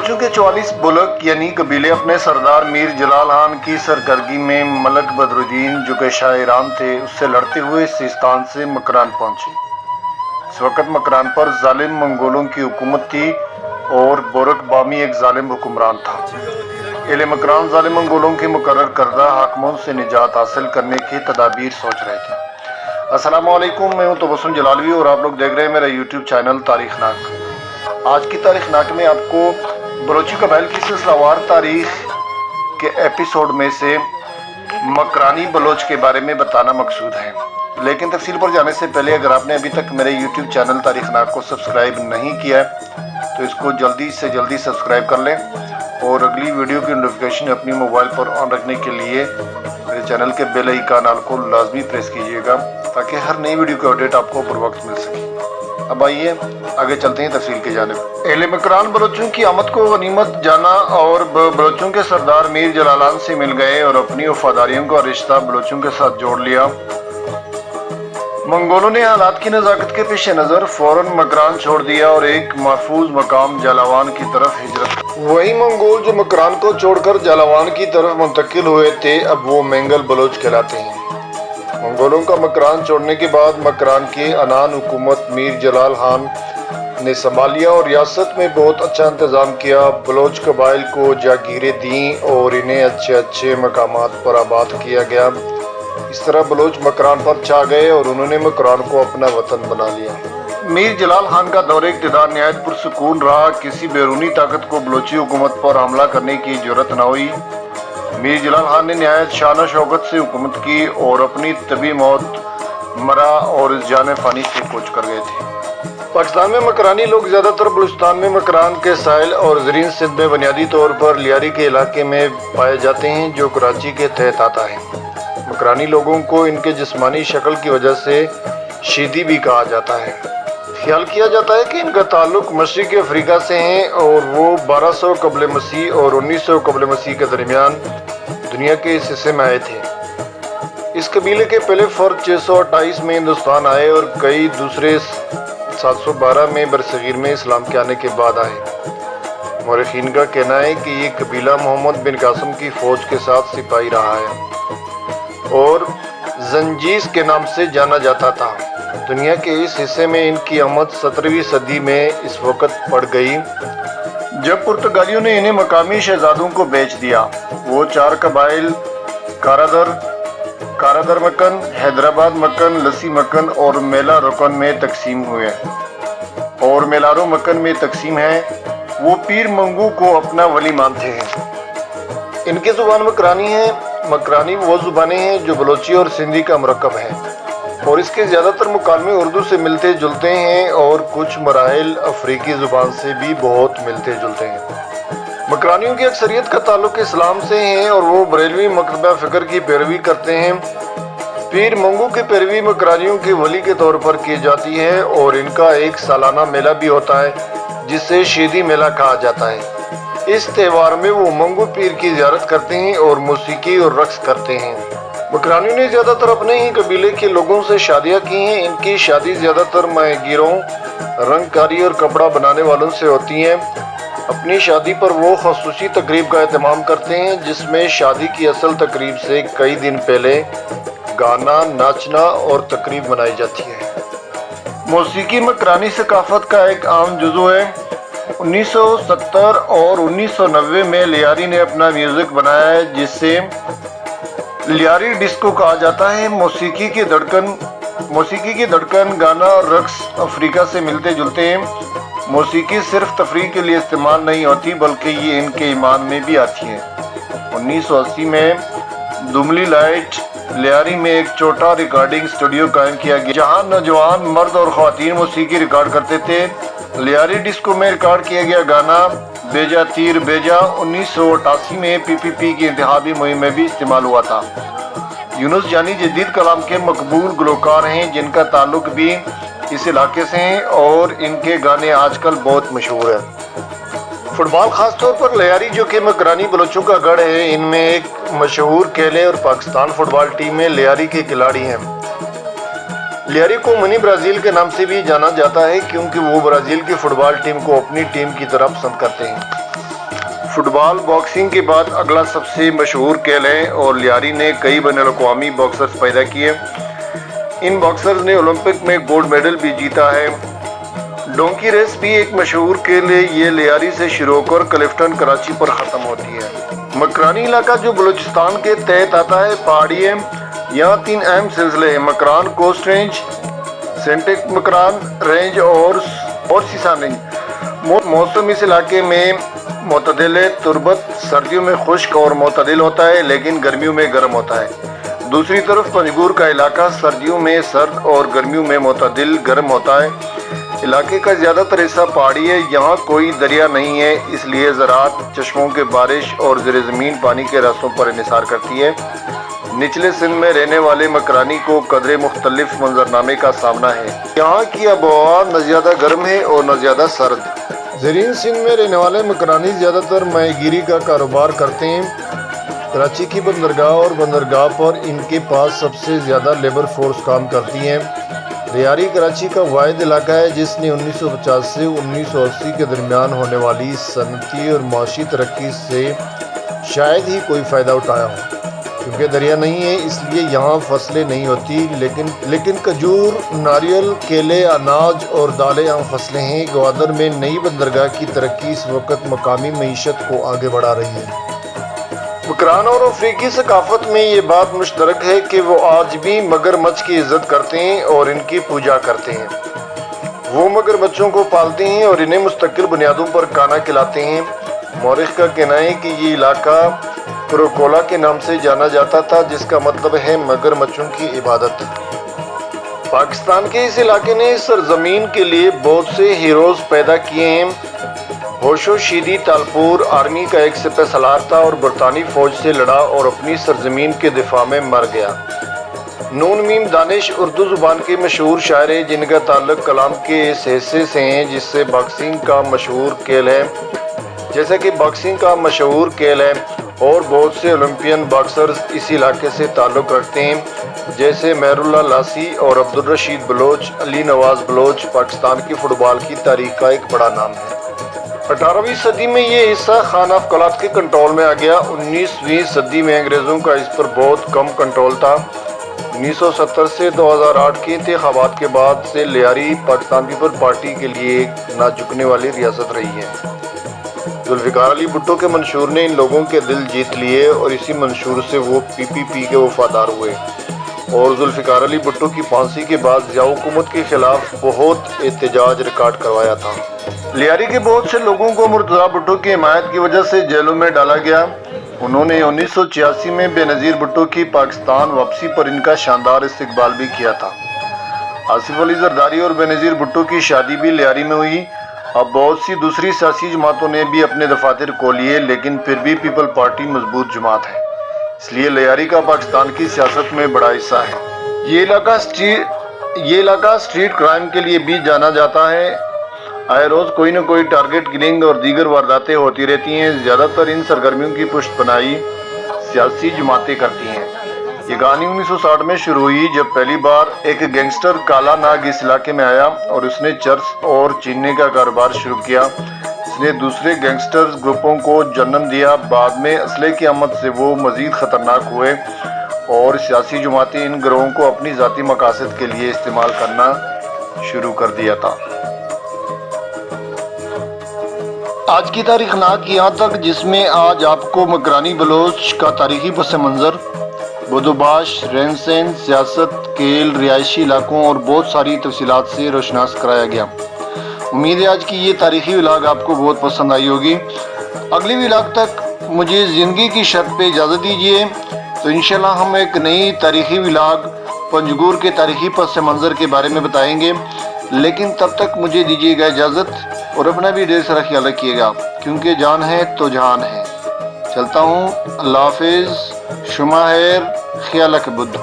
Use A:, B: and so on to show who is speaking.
A: بلوچوں کے 44 بلک یعنی قبیلے اپنے سردار میر جلال خان کی سرکردگی میں ملک بدرالدین جو کہ شاہ ایران تھے اس سے لڑتے ہوئے سیستان سے مکران پہنچے۔ اس وقت مکران پر ظالم منگولوں کی حکومت تھی اور بورک بامی ایک ظالم حکمران تھا۔ اہل مکران ظالم منگولوں کے مقرر کردہ حاکموں سے نجات حاصل کرنے کی تدابیر سوچ رہے تھے۔ السلام علیکم، میں ہوں تبسم جلالوی اور آپ لوگ دیکھ رہے ہیں میرا یوٹیوب چینل تاریخ ناک۔ آج کی تاریخ ناک میں آپ کو بلوچی قبائل کی سلسلہ وار تاریخ کے ایپیسوڈ میں سے مکرانی بلوچ کے بارے میں بتانا مقصود ہے، لیکن تفصیل پر جانے سے پہلے اگر آپ نے ابھی تک میرے یوٹیوب چینل تاریخ ناک کو سبسکرائب نہیں کیا ہے تو اس کو جلدی سے جلدی سبسکرائب کر لیں اور اگلی ویڈیو کی نوٹیفیکیشن اپنی موبائل پر آن رکھنے کے لیے میرے چینل کے بیل آئیکن کو لازمی پریس کیجیے گا تاکہ ہر نئی ویڈیو کی اپڈیٹ آپ کو پر وقت مل سکے۔ اب آئیے آگے چلتے ہیں تفصیل کی جانب۔ اہل مکران بلوچوں کی آمد کو غنیمت جانا اور بلوچوں کے سردار میر جلال خان سے مل گئے اور اپنی وفاداریوں کا رشتہ بلوچوں کے ساتھ جوڑ لیا۔ منگولوں نے حالات کی نزاکت کے پیش نظر فوراً مکران چھوڑ دیا اور ایک محفوظ مقام جالاوان کی طرف ہجرت۔ وہی منگول جو مکران کو چھوڑ کر جالاوان کی طرف منتقل ہوئے تھے اب وہ مینگل بلوچ کہلاتے ہیں۔ منگولوں کا مکران چھوڑنے کے بعد مکران کی انان حکومت میر جلال خان نے سنبھالیا اور ریاست میں بہت اچھا انتظام کیا۔ بلوچ قبائل کو جاگیریں دیں اور انہیں اچھے اچھے مقامات پر آباد کیا گیا۔ اس طرح بلوچ مکران پر چھا گئے اور انہوں نے مکران کو اپنا وطن بنا لیا۔ میر جلال خان کا دور اقتدار نہایت پرسکون رہا، کسی بیرونی طاقت کو بلوچی حکومت پر حملہ کرنے کی جرأت نہ ہوئی۔ میر جلال خان نے نہایت شان و شوکت سے حکومت کی اور اپنی طبی موت مرا اور اس جان فانی سے کوچ کر گئے تھے۔ پاکستان میں مکرانی لوگ زیادہ تر بلوچستان میں مکران کے ساحل اور زرین سندھ میں بنیادی طور پر لیاری کے علاقے میں پائے جاتے ہیں جو کراچی کے تحت آتا ہے۔ مکرانی لوگوں کو ان کے جسمانی شکل کی وجہ سے شیدی بھی کہا جاتا ہے۔ خیال کیا جاتا ہے کہ ان کا تعلق مشرق افریقہ سے ہے اور وہ 1200 قبل مسیح اور 1900 قبل مسیح کے درمیان دنیا کے اس حصے میں آئے تھے۔ اس قبیلے کے پہلے فرد 628 میں ہندوستان آئے اور کئی دوسرے 712 میں برصغیر میں اسلام کے آنے کے بعد آئے۔ مورخین کا کہنا ہے کہ یہ قبیلہ محمد بن قاسم کی فوج کے ساتھ سپاہی رہا ہے اور زنجیز کے نام سے جانا جاتا تھا۔ دنیا کے اس حصے میں ان کی آمد 17ویں صدی میں اس وقت پڑ گئی جب پرتگالیوں نے انہیں مقامی شہزادوں کو بیچ دیا۔ وہ 4 قبائل کارادر مکن، حیدرآباد مکن، لسی مکن اور میلا رکن میں تقسیم ہوئے اور میلارو مکن میں تقسیم ہیں۔ وہ پیر منگو کو اپنا ولی مانتے ہیں۔ ان کی زبان مکرانی ہے۔ مکرانی وہ زبانیں ہیں جو بلوچی اور سندھی کا مرکب ہے اور اس کے زیادہ تر مکالمے اردو سے ملتے جلتے ہیں اور کچھ مراحل افریقی زبان سے بھی بہت ملتے جلتے ہیں۔ مکرانیوں کی اکثریت کا تعلق اسلام سے ہے اور وہ بریلوی مکتبہ فکر کی پیروی کرتے ہیں۔ پیر منگو کی پیروی مکرانیوں کے ولی کے طور پر کی جاتی ہے اور ان کا ایک سالانہ میلہ بھی ہوتا ہے جسے شیدی میلہ کہا جاتا ہے۔ اس تہوار میں وہ منگو پیر کی زیارت کرتے ہیں اور موسیقی اور رقص کرتے ہیں۔ مکرانیوں نے زیادہ تر اپنے ہی قبیلے کے لوگوں سے شادیاں کی ہیں۔ ان کی شادی زیادہ تر ماہی گیروں، رنگ کاری اور کپڑا بنانے والوں سے ہوتی ہیں۔ اپنی شادی پر وہ خصوصی تقریب کا اہتمام کرتے ہیں جس میں شادی کی اصل تقریب سے کئی دن پہلے گانا، ناچنا اور تقریب منائی جاتی ہے۔ موسیقی مکرانی ثقافت کا ایک عام جزو ہے۔ 1970 اور 1990 میں لیاری نے اپنا میوزک بنایا ہے جسے لیاری ڈسکو کہا جاتا ہے۔ موسیقی کی دھڑکن، گانا اور رقص افریقہ سے ملتے جلتے ہیں۔ موسیقی صرف تفریح کے لیے استعمال نہیں ہوتی بلکہ یہ ان کے ایمان میں بھی آتی ہے۔ 1980 میں دملی لائٹ لیاری میں ایک چھوٹا ریکارڈنگ اسٹوڈیو قائم کیا گیا جہاں نوجوان مرد اور خواتین موسیقی ریکارڈ کرتے تھے۔ لیاری ڈسکو میں ریکارڈ کیا گیا گانا بیجا تیر بیجا 1988 میں PPP کی انتخابی مہم میں بھی استعمال ہوا تھا۔ یونس جانی جدید کلام کے مقبول گلوکار ہیں جن کا تعلق بھی اس علاقے سے ہے اور ان کے گانے آج کل بہت مشہور ہیں۔ فٹ بال خاص طور پر لیاری جو کہ مکرانی بلوچوں کا گڑھ ہے، ان میں ایک مشہور کھیل اور پاکستان فٹ بال ٹیم میں لیاری کے کھلاڑی ہیں۔ لیاری کو منی برازیل کے نام سے بھی جانا جاتا ہے کیونکہ وہ برازیل کی فٹ بال ٹیم کو اپنی ٹیم کی طرح پسند کرتے ہیں۔ فٹ بال باکسنگ کے بعد اگلا سب سے مشہور کھیل ہے اور لیاری نے کئی بین الاقوامی باکسرز پیدا کیے۔ ان باکسرز نے اولمپک میں گولڈ میڈل بھی جیتا ہے۔ ڈونکی ریس بھی ایک مشہور کھیل ہے، یہ لیاری سے شروع ہو کر کلفٹن کراچی پر ختم ہوتی ہے۔ مکرانی علاقہ جو بلوچستان کے تحت آتا ہے پہاڑی ہے، یہاں 3 اہم سلسلے ہیں: Makran coast range, central Makran range اور سیسان رینج۔ موسم اس علاقے میں معتدل ہے، تربت سردیوں میں خشک اور معتدل ہوتا ہے لیکن گرمیوں میں گرم ہوتا ہے۔ دوسری طرف پنجگور کا علاقہ سردیوں میں سرد اور گرمیوں میں معتدل گرم ہوتا ہے۔ علاقے کا زیادہ تر حصہ پہاڑی ہے، یہاں کوئی دریا نہیں ہے، اس لیے زراعت چشموں کے بارش اور زیر زمین پانی کے راستوں پر انحصار کرتی ہے۔ نچلے سندھ میں رہنے والے مکرانی کو قدرے مختلف منظرنامے کا سامنا ہے، یہاں کی آب و ہوا نہ زیادہ گرم ہے اور نہ زیادہ سرد۔ زیرین سندھ میں رہنے والے مکرانی زیادہ تر ماہی گیری کا کاروبار کرتے ہیں۔ کراچی کی بندرگاہ اور بندرگاہ پر ان کے پاس سب سے زیادہ لیبر فورس کام کرتی ہے۔ لیاری کراچی کا واحد علاقہ ہے جس نے 1950 سے 1980 کے درمیان ہونے والی صنعتی اور معاشی ترقی سے شاید ہی کوئی فائدہ اٹھایا ہو۔ کیونکہ دریا نہیں ہے اس لیے یہاں فصلیں نہیں ہوتی، لیکن کھجور، ناریل، کیلے، اناج اور دالیں عام فصلیں ہیں۔ گوادر میں نئی بندرگاہ کی ترقی اس وقت مقامی معیشت کو آگے بڑھا رہی ہے۔ مکران اور افریقی ثقافت میں یہ بات مشترک ہے کہ وہ آج بھی مگر مچھ کی عزت کرتے ہیں اور ان کی پوجا کرتے ہیں۔ وہ مگر مچھوں کو پالتے ہیں اور انہیں مستقل بنیادوں پر کھانا کھلاتے ہیں۔ مورخ کا کہنا ہے کہ یہ علاقہ کروکولا کے نام سے جانا جاتا تھا جس کا مطلب ہے مگر مچھوں کی عبادت۔ پاکستان کے اس علاقے نے سرزمین کے لیے بہت سے ہیروز پیدا کیے ہیں۔ ہوشو شیدی تالپور آرمی کا ایک سپہ سالار تھا اور برطانوی فوج سے لڑا اور اپنی سرزمین کے دفاع میں مر گیا۔ نون میم دانش اردو زبان کے مشہور شاعر ہیں جن کا تعلق کلام کے اس حصے سے ہے جس سے باکسنگ کا مشہور کھیل ہے، جیسا کہ باکسنگ کا مشہور کھیل ہے اور بہت سے اولمپئن باکسرز اس علاقے سے تعلق رکھتے ہیں جیسے مہر اللہ لاسی اور عبدالرشید بلوچ۔ علی نواز بلوچ پاکستان کی فٹ بال کی تاریخ کا ایک بڑا نام ہے۔ 18ویں صدی میں یہ حصہ خان آف کلات کے کنٹرول میں آ گیا۔ 19ویں صدی میں انگریزوں کا اس پر بہت کم کنٹرول تھا۔ 1970 سے 2008 کے انتخابات کے بعد سے لیاری پاکستان پیپل پارٹی کے لیے ایک نہ جھکنے والی ریاست رہی ہے۔ ذوالفقار علی بھٹو کے منشور نے ان لوگوں کے دل جیت لیے اور اسی منشور سے وہ PPP کے وفادار ہوئے اور ذوالفقار علی بھٹو کی پھانسی کے بعد ضیاء حکومت کے خلاف بہت احتجاج ریکارڈ کروایا تھا۔ لیاری کے بہت سے لوگوں کو مرتضیٰ بھٹو کی حمایت کی وجہ سے جیلوں میں ڈالا گیا۔ انہوں نے 1986 میں بے نظیر بھٹو کی پاکستان واپسی پر ان کا شاندار استقبال بھی کیا تھا۔ آصف علی زرداری اور بے نظیر بھٹو کی شادی بھی لیاری میں ہوئی۔ اب بہت سی دوسری سیاسی جماعتوں نے بھی اپنے دفاتر کو لیے لیکن پھر بھی پیپل پارٹی مضبوط جماعت ہے، اس لیے لیاری کا پاکستان کی سیاست میں بڑا حصہ ہے۔ یہ علاقہ اسٹریٹ کرائم کے لیے بھی جانا جاتا ہے۔ آئے روز کوئی نہ کوئی ٹارگٹ کلنگ اور دیگر وارداتیں ہوتی رہتی ہیں۔ زیادہ تر ان سرگرمیوں کی پشت پناہی سیاسی جماعتیں کرتی ہیں۔ یہ کہانی 1960 میں شروع ہوئی جب پہلی بار ایک گینگسٹر کالا ناگ اس علاقے میں آیا اور اس نے چرس اور چیننے کا کاروبار شروع کیا۔ اس نے دوسرے گینگسٹر گروپوں کو جنم دیا۔ بعد میں اسلحے کی آمد سے وہ مزید خطرناک ہوئے اور سیاسی جماعتیں ان گروہوں کو اپنی ذاتی مقاصد کے لیے استعمال کرنا شروع کر دیا تھا۔ آج کی تاریخ ناک یہاں تک جس میں آج آپ کو مکرانی بلوچ کا تاریخی پس منظر، بدوباش، رہن سہن، سیاست، کھیل، رہائشی علاقوں اور بہت ساری تفصیلات سے روشناس کرایا گیا۔ امید ہے آج کی یہ تاریخی ولاگ آپ کو بہت پسند آئی ہوگی۔ اگلی ولاگ تک مجھے زندگی کی شرط پہ اجازت دیجیے، تو انشاءاللہ ہم ایک نئی تاریخی ولاگ پنجگور کے تاریخی پس منظر کے بارے میں بتائیں گے، لیکن تب تک مجھے دیجیے گا اجازت اور اپنا بھی ڈھیر سارا خیال رکھیے گا، کیونکہ جان ہے تو جہان ہے۔ چلتا ہوں، اللہ حافظ، شما خیر، خیال رکھ بدھ۔